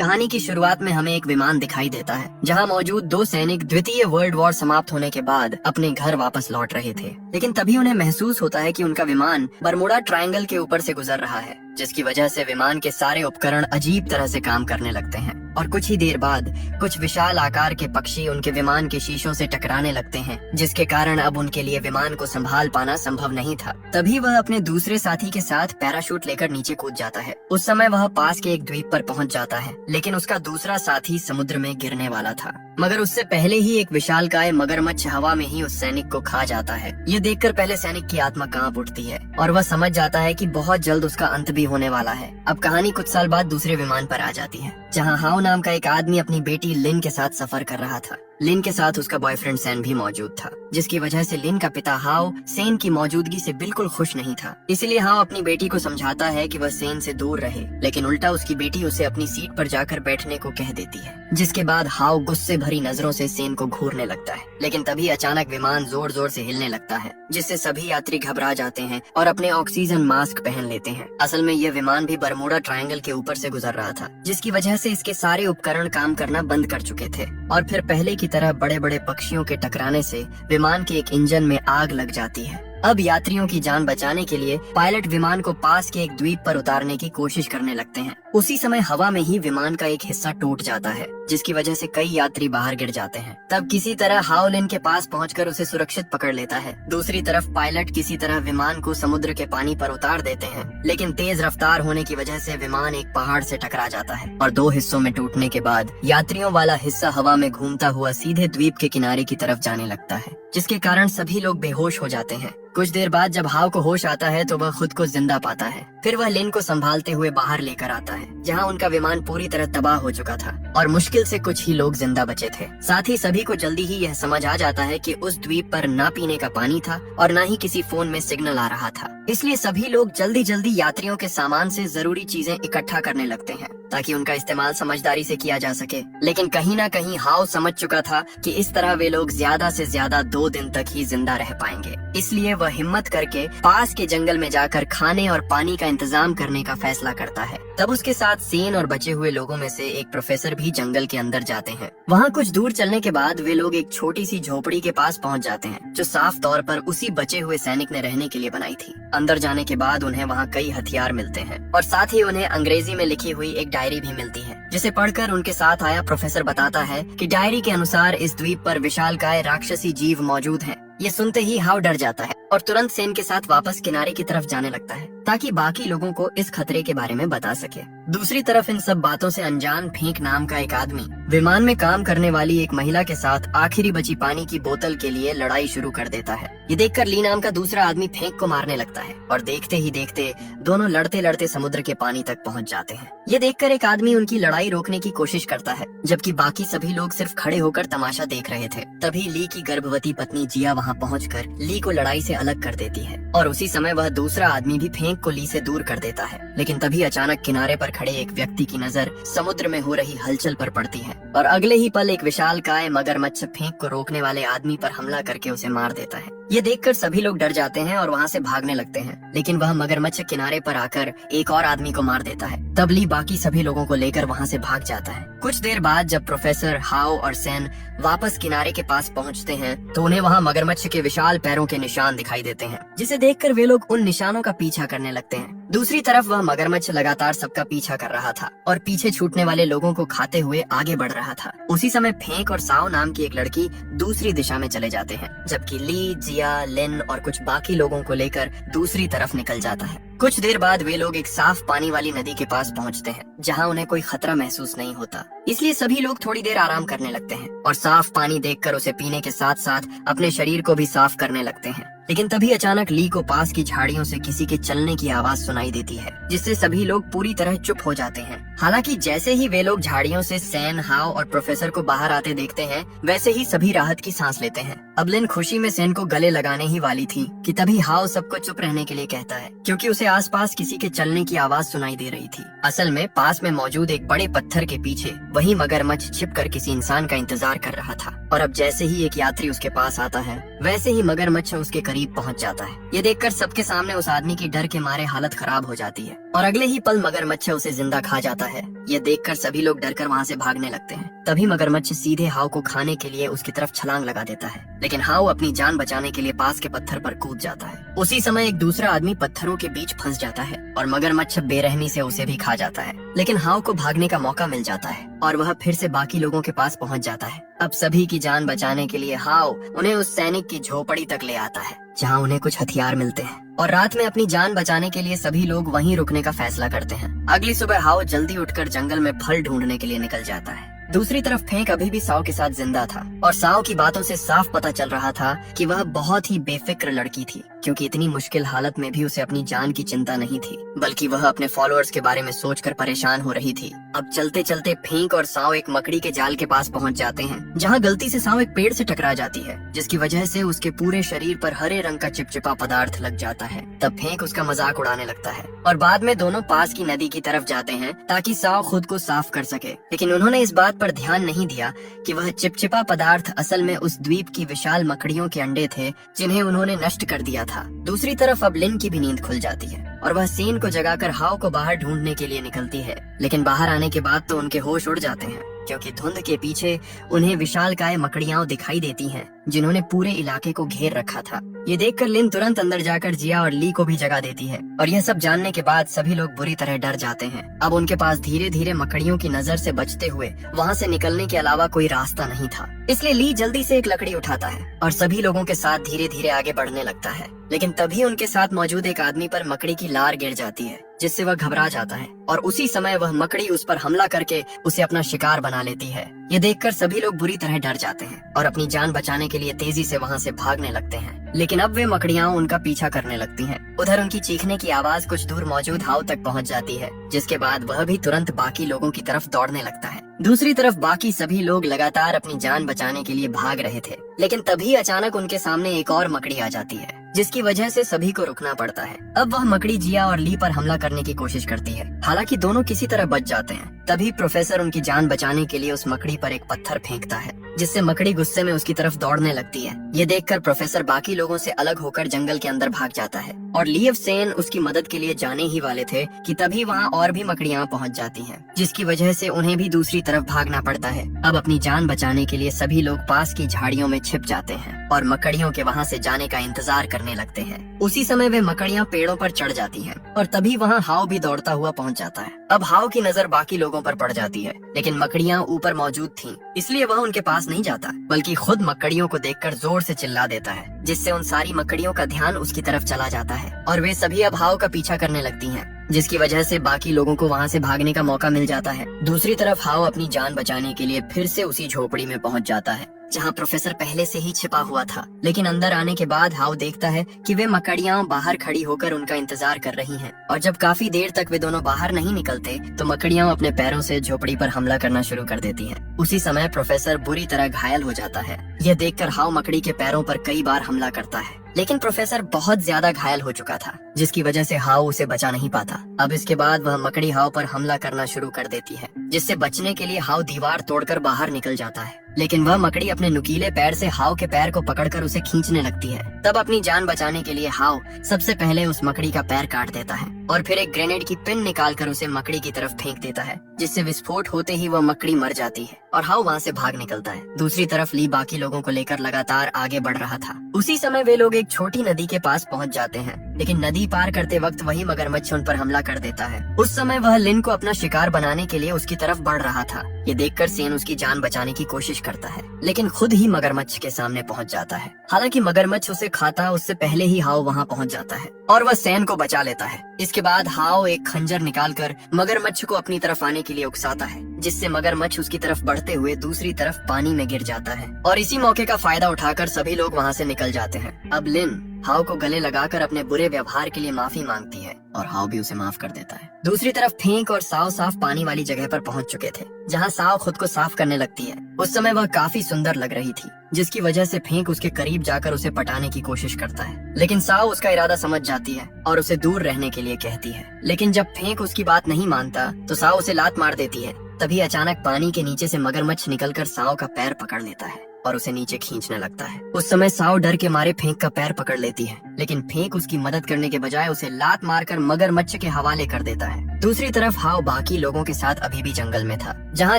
कहानी की शुरुआत में हमें एक विमान दिखाई देता है जहां मौजूद दो सैनिक द्वितीय वर्ल्ड वॉर समाप्त होने के बाद अपने घर वापस लौट रहे थे। लेकिन तभी उन्हें महसूस होता है कि उनका विमान बरमुडा ट्रायंगल के ऊपर से गुजर रहा है, जिसकी वजह से विमान के सारे उपकरण अजीब तरह से काम करने लगते हैं। और कुछ ही देर बाद कुछ विशाल आकार के पक्षी उनके विमान के शीशों से टकराने लगते हैं, जिसके कारण अब उनके लिए विमान को संभाल पाना संभव नहीं था। तभी वह अपने दूसरे साथी के साथ पैराशूट लेकर नीचे कूद जाता है। उस समय वह पास के एक द्वीप पर पहुंच जाता है, लेकिन उसका दूसरा साथी समुद्र में गिरने वाला था, मगर उससे पहले ही एक विशालकाय मगरमच्छ हवा में ही उस सैनिक को खा जाता है। ये देखकर पहले सैनिक की आत्मा कांप उठती है और वह समझ जाता है कि बहुत जल्द उसका अंत भी होने वाला है। अब कहानी कुछ साल बाद दूसरे विमान पर आ जाती है, जहां हाओ नाम का एक आदमी अपनी बेटी लिन के साथ सफर कर रहा था। लिन के साथ उसका बॉयफ्रेंड सैन भी मौजूद था, जिसकी वजह से लिन का पिता हाओ सेन की मौजूदगी से बिल्कुल खुश नहीं था। इसीलिए हाओ अपनी बेटी को समझाता है कि वह सेन से दूर रहे, लेकिन उल्टा उसकी बेटी उसे अपनी सीट पर जाकर बैठने को कह देती है। जिसके बाद हाओ गुस्से भरी नजरों से सेन को घूरने लगता है। लेकिन तभी अचानक विमान जोर जोर से हिलने लगता है, जिससे सभी यात्री घबरा जाते हैं और अपने ऑक्सीजन मास्क पहन लेते हैं। असल में यह विमान भी बरमुडा ट्रायंगल के ऊपर से गुजर रहा था, जिसकी वजह से इसके सारे उपकरण काम करना बंद कर चुके थे। और फिर पहले की तरह बड़े बड़े पक्षियों के टकराने से विमान के एक इंजन में आग लग जाती है। अब यात्रियों की जान बचाने के लिए पायलट विमान को पास के एक द्वीप पर उतारने की कोशिश करने लगते हैं। उसी समय हवा में ही विमान का एक हिस्सा टूट जाता है, जिसकी वजह से कई यात्री बाहर गिर जाते हैं। तब किसी तरह हाओ लिन के पास पहुंचकर उसे सुरक्षित पकड़ लेता है। दूसरी तरफ पायलट किसी तरह विमान को समुद्र के पानी पर उतार देते हैं, लेकिन तेज रफ्तार होने की वजह से विमान एक पहाड़ से टकरा जाता है और दो हिस्सों में टूटने के बाद यात्रियों वाला हिस्सा हवा में घूमता हुआ सीधे द्वीप के किनारे की तरफ जाने लगता है, जिसके कारण सभी लोग बेहोश हो जाते हैं। कुछ देर बाद जब हाओ को होश आता है तो वह खुद को जिंदा पाता है। फिर वह लिन को संभालते हुए बाहर लेकर आता है, जहां उनका विमान पूरी तरह तबाह हो चुका था और मुश्किल से कुछ ही लोग जिंदा बचे थे। साथ ही सभी को जल्दी ही यह समझ आ जाता है कि उस द्वीप पर ना पीने का पानी था और न ही किसी फोन में सिग्नल आ रहा था। इसलिए सभी लोग जल्दी जल्दी यात्रियों के सामान से जरूरी चीजें इकट्ठा करने लगते हैं, ताकि उनका इस्तेमाल समझदारी से किया जा सके। लेकिन कहीं ना कहीं हाओ समझ चुका था कि इस तरह वे लोग ज्यादा से ज्यादा 2 दिन तक ही जिंदा रह पाएंगे। इसलिए वह हिम्मत करके पास के जंगल में जाकर खाने और पानी का इंतजाम करने का फैसला करता है। तब उसके साथ सेन और बचे हुए लोगों में से एक प्रोफेसर भी जंगल के अंदर जाते हैं। वहाँ कुछ दूर चलने के बाद वे लोग एक छोटी सी झोपड़ी के पास पहुँच जाते हैं, जो साफ तौर पर उसी बचे हुए सैनिक ने रहने के लिए बनाई थी। अंदर जाने के बाद उन्हें वहाँ कई हथियार मिलते हैं और साथ ही उन्हें अंग्रेजी में लिखी हुई एक डायरी भी मिलती है, जिसे पढ़कर उनके साथ आया प्रोफेसर बताता है कि डायरी के अनुसार इस द्वीप पर विशालकाय राक्षसी जीव मौजूद हैं। ये सुनते ही हाओ डर जाता है और तुरंत सेन के साथ वापस किनारे की तरफ जाने लगता है, ताकि बाकी लोगों को इस खतरे के बारे में बता सके। दूसरी तरफ इन सब बातों से अनजान फेंक नाम का एक आदमी विमान में काम करने वाली एक महिला के साथ आखिरी बची पानी की बोतल के लिए लड़ाई शुरू कर देता है। ये देखकर ली नाम का दूसरा आदमी फेंक को मारने लगता है और देखते ही देखते दोनों लड़ते लड़ते समुद्र के पानी तक पहुंच जाते हैं। ये देखकर एक आदमी उनकी लड़ाई रोकने की कोशिश करता है, जबकि बाकी सभी लोग सिर्फ खड़े होकर तमाशा देख रहे थे। तभी ली की गर्भवती पत्नी जिया वहाँ पहुंचकर ली को लड़ाई से अलग कर देती है और उसी समय वह दूसरा आदमी भी फेंक को ली से दूर कर देता है। लेकिन तभी अचानक किनारे पर खड़े एक व्यक्ति की नजर समुद्र में हो रही हलचल पर पड़ती है और अगले ही पल एक विशालकाय मगरमच्छ फेंक को रोकने वाले आदमी पर हमला करके उसे मार देता है। ये देखकर सभी लोग डर जाते हैं और वहाँ से भागने लगते हैं, लेकिन वह मगरमच्छ किनारे पर आकर एक और आदमी को मार देता है। तब ली बाकी सभी लोगों को लेकर वहाँ से भाग जाता है। कुछ देर बाद जब प्रोफेसर हाओ और सेन वापस किनारे के पास पहुँचते हैं तो उन्हें वहाँ मगरमच्छ के विशाल पैरों के निशान दिखाई देते हैं, जिसे देखकर वे लोग उन निशानों का पीछा करने लगते हैं। दूसरी तरफ वह मगरमच्छ लगातार सबका पीछा कर रहा था और पीछे छूटने वाले लोगों को खाते हुए आगे बढ़ रहा था। उसी समय फेंक और साओ नाम की एक लड़की दूसरी दिशा में चले जाते हैं, जबकि ली, जिया, लिन और कुछ बाकी लोगों को लेकर दूसरी तरफ निकल जाता है। कुछ देर बाद वे लोग एक साफ पानी वाली नदी के पास पहुंचते हैं, जहां उन्हें कोई खतरा महसूस नहीं होता। इसलिए सभी लोग थोड़ी देर आराम करने लगते हैं और साफ पानी देखकर उसे पीने के साथ साथ अपने शरीर को भी साफ करने लगते हैं। लेकिन तभी अचानक ली को पास की झाड़ियों से किसी के चलने की आवाज सुनाई देती है, जिससे सभी लोग पूरी तरह चुप हो जाते हैं। हालांकि जैसे ही वे लोग झाड़ियों से सेन, हाओ और प्रोफेसर को बाहर आते देखते हैं, वैसे ही सभी राहत की सांस लेते हैं। अब लिन खुशी में सेन को गले लगाने ही वाली थी कि तभी हाओ सबको चुप रहने के लिए कहता है, क्योंकि उसे आसपास किसी के चलने की आवाज सुनाई दे रही थी। असल में पास में मौजूद एक बड़े पत्थर के पीछे वही मगरमच्छ छिपकर किसी इंसान का इंतजार कर रहा था और अब जैसे ही एक यात्री उसके पास आता है, वैसे ही मगरमच्छ उसके करीब पहुंच जाता है। ये देखकर सबके सामने उस आदमी की डर के मारे हालत खराब हो जाती है और अगले ही पल मगरमच्छ उसे जिंदा खा जाता है। ये देखकर सभी लोग डरकर वहाँ से भागने लगते हैं। तभी मगरमच्छ सीधे हाउ को खाने के लिए उसकी तरफ छलांग लगा देता है, लेकिन हाउ अपनी जान बचाने के लिए पास के पत्थर पर कूद जाता है। उसी समय एक दूसरा आदमी पत्थरों के बीच फंस जाता है और मगरमच्छ बेरहमी से उसे भी खा जाता है। लेकिन हाउ को भागने का मौका मिल जाता है और वह फिर से बाकी लोगों के पास पहुंच जाता है। अब सभी की जान बचाने के लिए हाउ उन्हें उस सैनिक की झोपड़ी तक ले आता है, जहां उन्हें कुछ हथियार मिलते हैं, और रात में अपनी जान बचाने के लिए सभी लोग वहीं रुकने का फैसला करते हैं। अगली सुबह हाउ जल्दी उठकर जंगल में फल ढूंढने के लिए निकल जाता है। दूसरी तरफ फेंक अभी भी साओ के साथ जिंदा था और साओ की बातों से साफ पता चल रहा था कि वह बहुत ही बेफिक्र लड़की थी, क्योंकि इतनी मुश्किल हालत में भी उसे अपनी जान की चिंता नहीं थी, बल्कि वह अपने फॉलोअर्स के बारे में सोचकर परेशान हो रही थी। अब चलते चलते फेंक और साओ एक मकड़ी के जाल के पास पहुंच जाते हैं, जहां गलती से साओ एक पेड़ से टकरा जाती है, जिसकी वजह से उसके पूरे शरीर पर हरे रंग का चिपचिपा पदार्थ लग जाता है। तब फेंक उसका मजाक उड़ाने लगता है और बाद में दोनों पास की नदी की तरफ जाते हैं ताकि साओ खुद को साफ कर सके। लेकिन उन्होंने इस बात पर ध्यान नहीं दिया कि वह चिपचिपा पदार्थ असल में उस द्वीप की विशाल मकड़ियों के अंडे थे, जिन्हें उन्होंने नष्ट कर दिया था। दूसरी तरफ अब लिन की भी नींद खुल जाती है और वह सेन को जगाकर हाउ को बाहर ढूंढने के लिए निकलती है। लेकिन बाहर आने के बाद तो उनके होश उड़ जाते हैं, क्योंकि धुंध के पीछे उन्हें विशालकाय मकड़ियां दिखाई देती हैं, जिन्होंने पूरे इलाके को घेर रखा था। ये देखकर लिन तुरंत अंदर जाकर जिया और ली को भी जगा देती है, और यह सब जानने के बाद सभी लोग बुरी तरह डर जाते हैं। अब उनके पास धीरे धीरे मकड़ियों की नजर से बचते हुए वहाँ से निकलने के अलावा कोई रास्ता नहीं था। इसलिए ली जल्दी से एक लकड़ी उठाता है और सभी लोगों के साथ धीरे धीरे आगे बढ़ने लगता है। लेकिन तभी उनके साथ मौजूद एक आदमी पर मकड़ी की लार गिर जाती है, जिससे वह घबरा जाता है और उसी समय वह मकड़ी उस पर हमला करके उसे अपना शिकार बना लेती है। ये देखकर सभी लोग बुरी तरह डर जाते हैं और अपनी जान बचाने के लिए तेजी से वहाँ से भागने लगते हैं। लेकिन अब वे मकड़ियाँ उनका पीछा करने लगती हैं। उधर उनकी चीखने की आवाज कुछ दूर मौजूद हाउ तक पहुँच जाती है, जिसके बाद वह भी तुरंत बाकी लोगों की तरफ दौड़ने लगता है। दूसरी तरफ बाकी सभी लोग लगातार अपनी जान बचाने के लिए भाग रहे थे, लेकिन तभी अचानक उनके सामने एक और मकड़ी आ जाती है, जिसकी वजह से सभी को रुकना पड़ता है। अब वह मकड़ी जिया और ली पर हमला करने की कोशिश करती है, हालांकि दोनों किसी तरह बच जाते हैं। तभी प्रोफेसर उनकी जान बचाने के लिए उस मकड़ी पर एक पत्थर फेंकता है, जिससे मकड़ी गुस्से में उसकी तरफ दौड़ने लगती है। ये देखकर प्रोफेसर बाकी लोगों से अलग होकर जंगल के अंदर भाग जाता है और लीव सेन उसकी मदद के लिए जाने ही वाले थे कि तभी वहाँ और भी मकड़ियाँ पहुँच जाती हैं, जिसकी वजह से उन्हें भी दूसरी तरफ भागना पड़ता है। अब अपनी जान बचाने के लिए सभी लोग पास की झाड़ियों में छिप जाते हैं और मकड़ियों के वहाँ से जाने का इंतजार करने लगते हैं। उसी समय वे मकड़ियाँ पेड़ों पर चढ़ जाती हैं और तभी वहाँ हाउ भी दौड़ता हुआ पहुँच जाता है। अब हाउ की नजर बाकी लोगों पर पड़ जाती है, लेकिन मकड़ियाँ ऊपर मौजूद थीं, इसलिए वह उनके पास नहीं जाता, बल्कि खुद मकड़ियों को देखकर जोर से चिल्ला देता है, जिससे उन सारी मकड़ियों का ध्यान उसकी तरफ चला जाता है और वे सभी अब हाउ का पीछा करने लगती हैं, जिसकी वजह से बाकी लोगों को वहाँ से भागने का मौका मिल जाता है। दूसरी तरफ हाउ अपनी जान बचाने के लिए फिर से उसी झोपड़ी में पहुँच जाता है, जहाँ प्रोफेसर पहले से ही छिपा हुआ था। लेकिन अंदर आने के बाद हाउ देखता है कि वे मकड़ियाँ बाहर खड़ी होकर उनका इंतजार कर रही हैं, और जब काफी देर तक वे दोनों बाहर नहीं निकलते तो मकड़ियाँ अपने पैरों से झोपड़ी पर हमला करना शुरू कर देती हैं। उसी समय प्रोफेसर बुरी तरह घायल हो जाता है। यह देखकर हाउ मकड़ी के पैरों पर कई बार हमला करता है, लेकिन प्रोफेसर बहुत ज्यादा घायल हो चुका था, जिसकी वजह से हाउ उसे बचा नहीं पाता। अब इसके बाद वह मकड़ी हाउ पर हमला करना शुरू कर देती है, जिससे बचने के लिए हाउ दीवार तोड़कर बाहर निकल जाता है। लेकिन वह मकड़ी अपने नुकीले पैर से हाउ के पैर को पकड़कर उसे खींचने लगती है। तब अपनी जान बचाने के लिए हाउ सबसे पहले उस मकड़ी का पैर काट देता है और फिर एक ग्रेनेड की पिन निकालकर उसे मकड़ी की तरफ फेंक देता है, जिससे विस्फोट होते ही वह मकड़ी मर जाती है और हाउ वहाँ से भाग निकलता है। दूसरी तरफ ली बाकी लोगों को लेकर लगातार आगे बढ़ रहा था। उसी समय वे लोग एक छोटी नदी के पास पहुँच जाते हैं, लेकिन नदी पार करते वक्त वही मगरमच्छ उन पर हमला कर देता है। उस समय वह लिन को अपना शिकार बनाने के लिए उसकी तरफ बढ़ रहा था। ये देखकर सेन उसकी जान बचाने की कोशिश करता है, लेकिन खुद ही मगरमच्छ के सामने पहुंच जाता है। हालांकि मगरमच्छ उसे खाता उससे पहले ही हाउ वहां पहुंच जाता है और वह सेन को बचा लेता है। इसके बाद हाउ एक खंजर निकालकर मगरमच्छ को अपनी तरफ आने के लिए उकसाता है, जिससे मगरमच्छ उसकी तरफ बढ़ते हुए दूसरी तरफ पानी में गिर जाता है और इसी मौके का फायदा उठाकर सभी लोग वहाँ से निकल जाते हैं। अब लिन हाउ को गले लगाकर अपने बुरे व्यवहार के लिए माफी मांगती है और हाउ भी उसे माफ कर देता है। दूसरी तरफ फेंक और साव साफ पानी वाली जगह पर पहुंच चुके थे, जहां साव खुद को साफ करने लगती है। उस समय वह काफी सुंदर लग रही थी, जिसकी वजह से फेंक उसके करीब जाकर उसे पटाने की कोशिश करता है, लेकिन साव उसका इरादा समझ जाती है और उसे दूर रहने के लिए कहती है। लेकिन जब फेंक उसकी बात नहीं मानता तो साव उसे लात मार देती है। तभी अचानक पानी के नीचे से मगरमच्छ निकलकर साव का पैर पकड़ लेता है और उसे नीचे खींचने लगता है। उस समय साव डर के मारे फेंक का पैर पकड़ लेती है, लेकिन फेंक उसकी मदद करने के बजाय उसे लात मारकर मगरमच्छ के हवाले कर देता है। दूसरी तरफ हाव बाकी लोगों के साथ अभी भी जंगल में था, जहाँ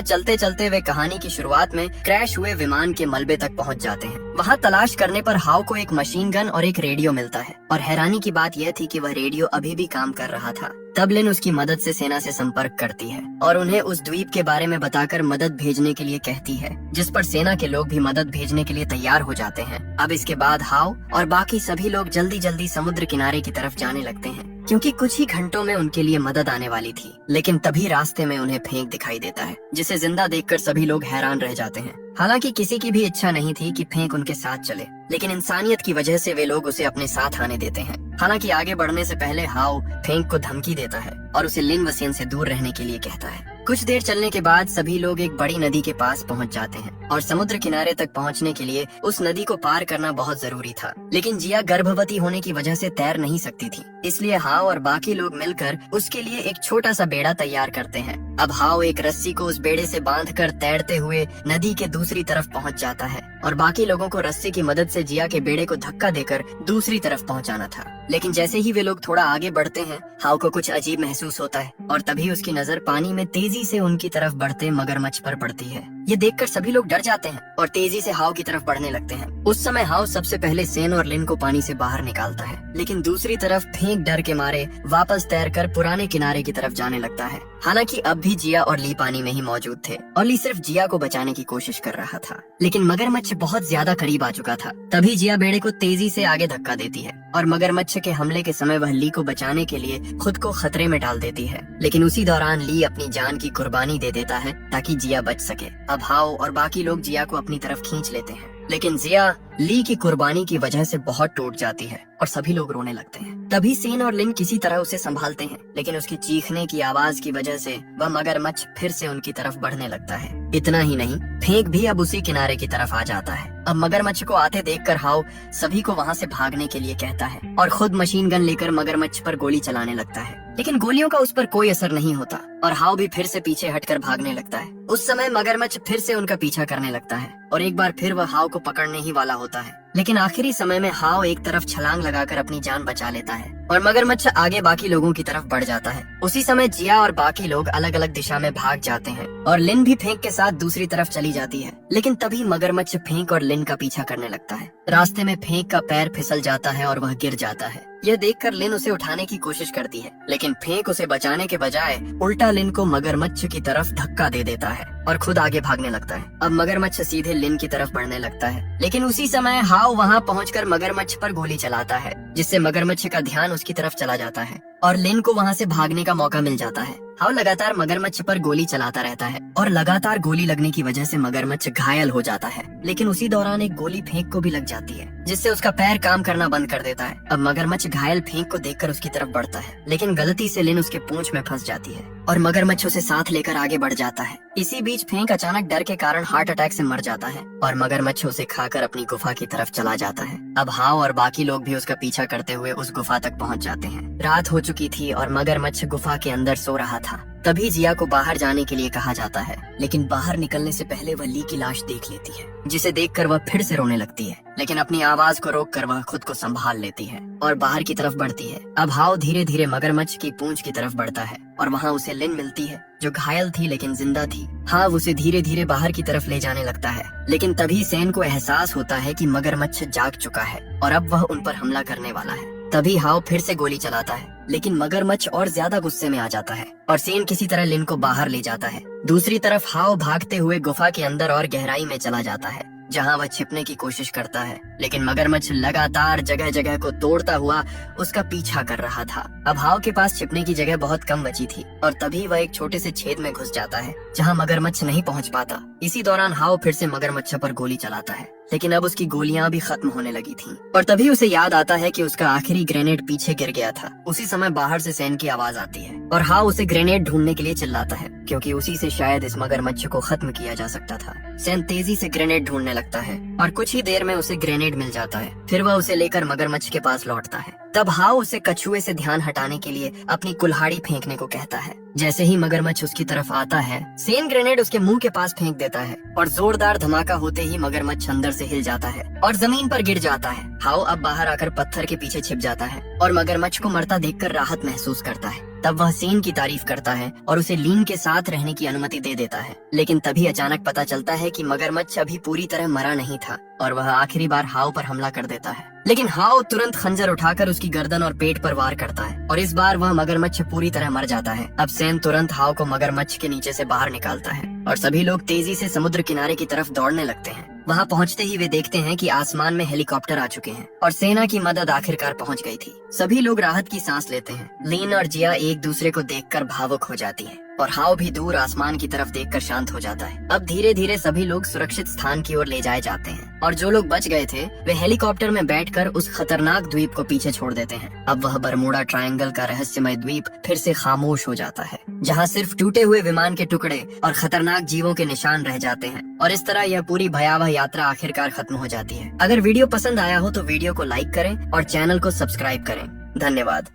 चलते चलते वे कहानी की शुरुआत में क्रैश हुए विमान के मलबे तक पहुँच जाते हैं। वहाँ तलाश करने पर हाव को एक मशीन गन और एक रेडियो मिलता है, और हैरानी की बात यह थी कि वह रेडियो अभी भी काम कर रहा था। तब लिन उसकी मदद से सेना से संपर्क करती है और उन्हें उस द्वीप के बारे में बताकर मदद भेजने के लिए कहती है, जिस पर सेना के लोग भी मदद भेजने के लिए तैयार हो जाते हैं। अब इसके बाद हाव और बाकी सभी लोग जल्दी जल्दी समुद्र किनारे की तरफ जाने लगते हैं, क्योंकि कुछ ही घंटों में उनके लिए मदद आने वाली थी। लेकिन तभी रास्ते में उन्हें फेंक दिखाई देता है, जिसे जिंदा देखकर सभी लोग हैरान रह जाते हैं। हालांकि किसी की भी इच्छा नहीं थी कि फेंक उनके साथ चले, लेकिन इंसानियत की वजह से वे लोग उसे अपने साथ आने देते हैं। हालांकि आगे बढ़ने से पहले हाव फेंक को धमकी देता है और उसे लिन वसेन से दूर रहने के लिए कहता है। कुछ देर चलने के बाद सभी लोग एक बड़ी नदी के पास पहुंच जाते हैं और समुद्र किनारे तक पहुंचने के लिए उस नदी को पार करना बहुत जरूरी था। लेकिन जिया गर्भवती होने की वजह से तैर नहीं सकती थी, इसलिए हाव और बाकी लोग मिलकर उसके लिए एक छोटा सा बेड़ा तैयार करते हैं। अब हाव एक रस्सी को उस बेड़े से बांधकर तैरते हुए नदी के दूसरी तरफ पहुंच जाता है और बाकी लोगों को रस्सी की मदद से जिया के बेड़े को धक्का देकर दूसरी तरफ पहुंचाना था। लेकिन जैसे ही वे लोग थोड़ा आगे बढ़ते हैं, हाव को कुछ अजीब महसूस होता है और तभी उसकी नजर पानी में तेजी से उनकी तरफ बढ़ते मगरमच्छ पर पड़ती है। ये देखकर सभी लोग डर जाते हैं और तेजी से हाव की तरफ बढ़ने लगते हैं। उस समय हाव सबसे पहले सेन और लिन को पानी से बाहर निकालता है, लेकिन दूसरी तरफ फेंक डर के मारे वापस तैरकर पुराने किनारे की तरफ जाने लगता है। हालांकि अब भी जिया और ली पानी में ही मौजूद थे और ली सिर्फ जिया को बचाने की कोशिश कर रहा था, लेकिन मगरमच्छ बहुत ज्यादा करीब आ चुका था। तभी जिया बेड़े को तेजी से आगे धक्का देती है और मगरमच्छ के हमले के समय वह ली को बचाने के लिए खुद को खतरे में डाल देती है। लेकिन उसी दौरान ली अपनी जान की कुर्बानी दे देता है ताकि जिया बच सके। अब हाव और बाकी लोग जिया को अपनी तरफ खींच लेते हैं, लेकिन जिया ली की कुर्बानी की वजह से बहुत टूट जाती है और सभी लोग रोने लगते हैं। तभी सेन और लिन किसी तरह उसे संभालते हैं, लेकिन उसकी चीखने की आवाज की वजह से वह मगरमच्छ फिर से उनकी तरफ बढ़ने लगता है। इतना ही नहीं, फेंक भी अब उसी किनारे की तरफ आ जाता है। अब मगरमच्छ को आते देखकर हाव सभी को वहाँ से भागने के लिए कहता है और खुद मशीन गन लेकर मगरमच्छ पर गोली चलाने लगता है, लेकिन गोलियों का उस पर कोई असर नहीं होता और हाव भी फिर से पीछे हटकर भागने लगता है। उस समय मगरमच्छ फिर से उनका पीछा करने लगता है और एक बार फिर वह हाव को पकड़ने ही वाला होता है, लेकिन आखिरी समय में हाव एक तरफ छलांग लगाकर अपनी जान बचा लेता है और मगरमच्छ आगे बाकी लोगों की तरफ बढ़ जाता है। उसी समय जिया और बाकी लोग अलग अलग दिशा में भाग जाते हैं और लिन भी फेंक के साथ दूसरी तरफ चली जाती है, लेकिन तभी मगरमच्छ फेंक और लिन का पीछा करने लगता है। रास्ते में फेंक का पैर फिसल जाता है और वह गिर जाता है। यह देखकर लिन उसे उठाने की कोशिश करती है, लेकिन फेंक उसे बचाने के बजाय उल्टा लिन को मगरमच्छ की तरफ धक्का दे देता है और खुद आगे भागने लगता है। अब मगरमच्छ सीधे लिन की तरफ बढ़ने लगता है, लेकिन उसी समय हाव वहां पहुंचकर मगरमच्छ पर गोली चलाता है, जिससे मगरमच्छ का ध्यान उसकी तरफ चला जाता है और लिन को वहां से भागने का मौका मिल जाता है। हाव लगातार मगरमच्छ पर गोली चलाता रहता है और लगातार गोली लगने की वजह से मगरमच्छ घायल हो जाता है, लेकिन उसी दौरान एक गोली फेंक को भी लग जाती है, जिससे उसका पैर काम करना बंद कर देता है। अब मगरमच्छ घायल फेंक को देखकर उसकी तरफ बढ़ता है, लेकिन गलती से लिन उसके पूंछ में फंस जाती है और मगरमच्छ उसे साथ लेकर आगे बढ़ जाता है। इसी बीच फेंक अचानक डर के कारण हार्ट अटैक से मर जाता है और मगरमच्छ उसे खाकर अपनी गुफा की तरफ चला जाता है। अब हाव और बाकी लोग भी उसका पीछा करते हुए उस गुफा तक पहुंच जाते हैं। रात हो चुकी थी और मगरमच्छ गुफा के अंदर सो रहा था। तभी जिया को बाहर जाने के लिए कहा जाता है, लेकिन बाहर निकलने से पहले वह ली की लाश देख लेती है, जिसे देखकर वह फिर से रोने लगती है, लेकिन अपनी आवाज को रोककर वह खुद को संभाल लेती है और बाहर की तरफ बढ़ती है। अब हाव धीरे धीरे मगरमच्छ की पूंछ की तरफ बढ़ता है और वहाँ उसे लिन मिलती है, जो घायल थी लेकिन जिंदा थी। हाव उसे धीरे धीरे बाहर की तरफ ले जाने लगता है, लेकिन तभी सेन को एहसास होता है कि मगरमच्छ जाग चुका है और अब वह उन पर हमला करने वाला है। तभी हाव फिर से गोली चलाता है, लेकिन मगरमच्छ और ज्यादा गुस्से में आ जाता है और सेन किसी तरह लिन को बाहर ले जाता है। दूसरी तरफ हाव भागते हुए गुफा के अंदर और गहराई में चला जाता है, जहां वह छिपने की कोशिश करता है, लेकिन मगरमच्छ लगातार जगह जगह को तोड़ता हुआ उसका पीछा कर रहा था। अब हाव के पास छिपने की जगह बहुत कम बची थी और तभी वह एक छोटे से छेद में घुस जाता है, जहां मगरमच्छ नहीं पहुंच पाता। इसी दौरान हाव फिर से मगरमच्छ पर गोली चलाता है, लेकिन अब उसकी गोलियां भी खत्म होने लगी थीं। और तभी उसे याद आता है कि उसका आखिरी ग्रेनेड पीछे गिर गया था। उसी समय बाहर से सेन की आवाज आती है और हाउ उसे ग्रेनेड ढूंढने के लिए चिल्लाता है क्योंकि उसी से शायद इस मगरमच्छ को खत्म किया जा सकता था। सैन तेजी से ग्रेनेड ढूंढने लगता है और कुछ ही देर में उसे ग्रेनेड मिल जाता है। फिर वह उसे लेकर मगरमच्छ के पास लौटता है। तब हाउ उसे कछुए से ध्यान हटाने के लिए अपनी कुल्हाड़ी फेंकने को कहता है। जैसे ही मगरमच्छ उसकी तरफ आता है, सेन ग्रेनेड उसके मुंह के पास फेंक देता है और जोरदार धमाका होते ही मगरमच्छ अंदर से हिल जाता है और जमीन पर गिर जाता है। हाउ अब बाहर आकर पत्थर के पीछे छिप जाता है और मगरमच्छ को मरता देखकर राहत महसूस करता है। तब वह सेन की तारीफ करता है और उसे लीन के साथ रहने की अनुमति दे देता है। लेकिन तभी अचानक पता चलता है कि मगरमच्छ अभी पूरी तरह मरा नहीं था और वह आखिरी बार हाउ पर हमला कर देता है। लेकिन हाउ तुरंत खंजर उठाकर उसकी गर्दन और पेट पर वार करता है और इस बार वह मगरमच्छ पूरी तरह मर जाता है। अब सैन तुरंत हाउ को मगरमच्छ के नीचे से बाहर निकालता है और सभी लोग तेजी से समुद्र किनारे की तरफ दौड़ने लगते हैं। वहां पहुंचते ही वे देखते हैं कि आसमान में हेलीकॉप्टर आ चुके हैं और सेना की मदद आखिरकार पहुंच गई थी। सभी लोग राहत की सांस लेते हैं। लीन और जिया एक दूसरे को देखकर भावुक हो जाती हैं और हाउ भी दूर आसमान की तरफ देखकर शांत हो जाता है। अब धीरे धीरे सभी लोग सुरक्षित स्थान की ओर ले जाए जाते हैं और जो लोग बच गए थे वे हेलीकॉप्टर में बैठकर उस खतरनाक द्वीप को पीछे छोड़ देते हैं। अब वह बरमूडा ट्रायंगल का रहस्यमय द्वीप फिर से खामोश हो जाता है, जहाँ सिर्फ टूटे हुए विमान के टुकड़े और खतरनाक जीवों के निशान रह जाते हैं। और इस तरह यह पूरी भयावह यात्रा आखिरकार खत्म हो जाती है। अगर वीडियो पसंद आया हो तो वीडियो को लाइक करें और चैनल को सब्सक्राइब करें। धन्यवाद।